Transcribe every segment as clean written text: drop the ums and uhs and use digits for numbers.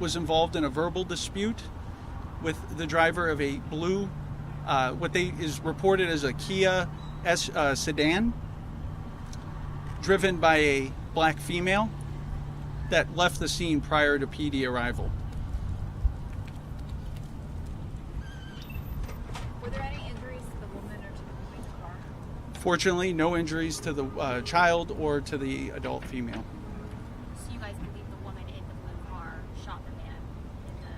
was involved in a verbal dispute with the driver of a blue, is reported as a Kia sedan, driven by a black female that left the scene prior to PD arrival. Were there any injuries to the woman or to the moving car? Fortunately, no injuries to the child or to the adult female. So you guys believe the woman in the blue car shot the man in the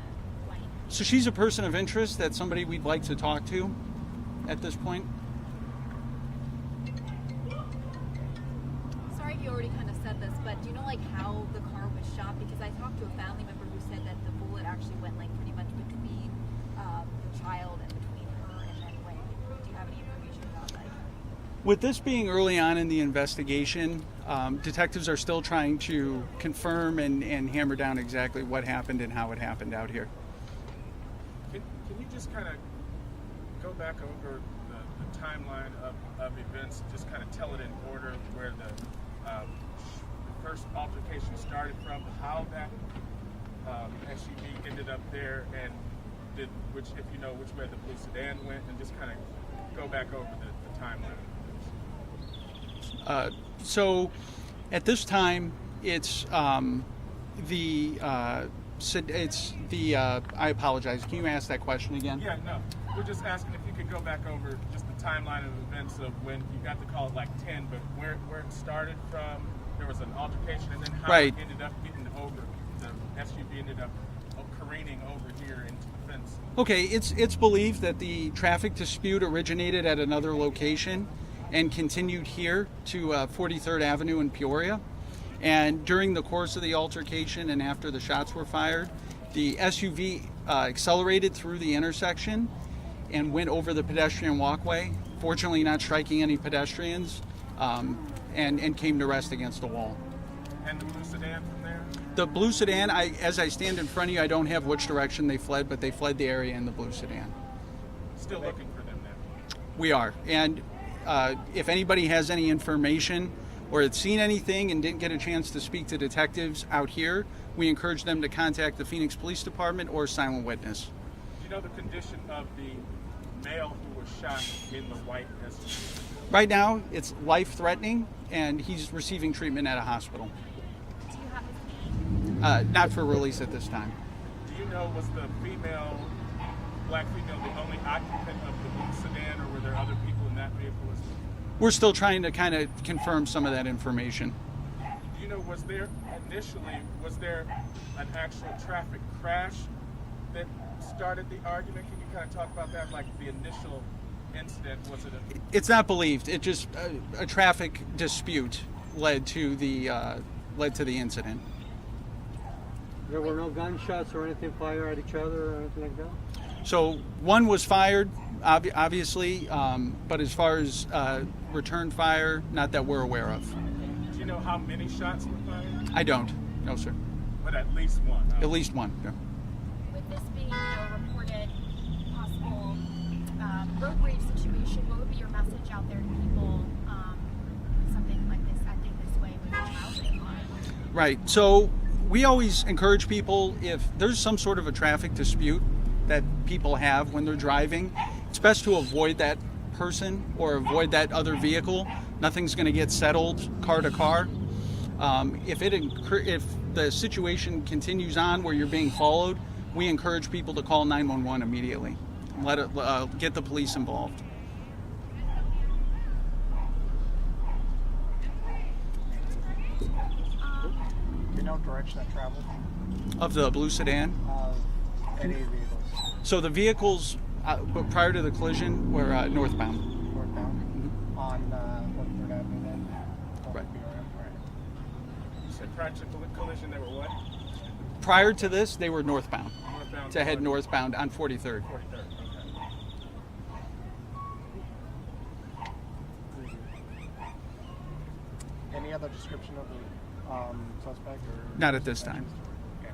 white? So she's a person of interest. That's somebody we'd like to talk to at this point. Sorry if you already kind of said this, but do you know like how the car was shot? Because I talked to a family member who said that the bullet actually went like pretty much between the child and between her and then Wayne. Do you have any information about that? With this being early on in the investigation, detectives are still trying to confirm and hammer down exactly what happened and how it happened out here. Can you just kind of go back over the timeline of events, just kind of tell it in order where the first altercation started from, how that SUV ended up there, and if you know which way the blue sedan went, and just kind of go back over the timeline. So at this time, I apologize. Can you ask that question again? Yeah, no. We're just asking if you could go back over just the timeline of events of when you got the call at like 10, but where it started from, there was an altercation, and then how it ended up getting over. The SUV ended up careening over here into the fence. Okay, it's believed that the traffic dispute originated at another location and continued here to 43rd Avenue in Peoria. And during the course of the altercation and after the shots were fired, the SUV accelerated through the intersection and went over the pedestrian walkway, fortunately not striking any pedestrians, and came to rest against a wall. And the blue sedan from there? The blue sedan, as I stand in front of you, I don't have which direction they fled, but they fled the area in the blue sedan. Still looking for them then? We are. And if anybody has any information or had seen anything and didn't get a chance to speak to detectives out here, we encourage them to contact the Phoenix Police Department or Silent Witness. Do you know the condition of the male who was shot in the white SUV? Right now, it's life-threatening, and he's receiving treatment at a hospital. Do you have his name? Not for release at this time. Do you know, was the black female, the only occupant of the blue sedan, or were there other people in that vehicle as well? We're still trying to kind of confirm some of that information. Do you know, was there an actual traffic crash that started the argument? Can you kind of talk about that, like the initial incident? Was it It's not believed. It just a traffic dispute led to the incident. There were no gunshots or anything fired at each other or anything like that? So one was fired, obviously, but as far as return fire, not that we're aware of. Do you know how many shots were fired? I don't. No, sir. But at least one. Huh? At least one. Yeah. With this being a reported possible road rage situation, what would be your message out there to people? Something like this, acting this way with a child in mind? Right. So we always encourage people, if there's some sort of a traffic dispute that people have when they're driving, it's best to avoid that person or avoid that other vehicle. Nothing's going to get settled car to car. If the situation continues on where you're being followed, we encourage people to call 911 immediately. Get the police involved. Do you know direction of travel? Of the blue sedan? Any vehicles? So the vehicles prior to the collision were northbound. Northbound? Mm-hmm. On what, 3rd Avenue then? Right. You said prior to the collision they were what? Prior to this, they were northbound. Northbound. To head northbound on 43rd. 43rd. Okay. Any other description of the suspect? Or Not at this time, Okay.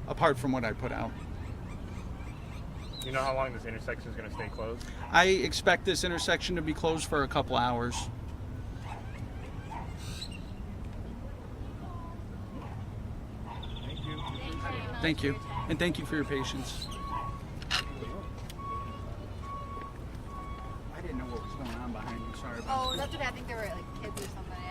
apart from what I put out. Do you know how long this intersection is going to stay closed? I expect this intersection to be closed for a couple hours. Thank you. Thank you. Thank you. And thank you for your patience. I didn't know what was going on behind me. Sorry about Oh, that's okay. I think there were like kids or something.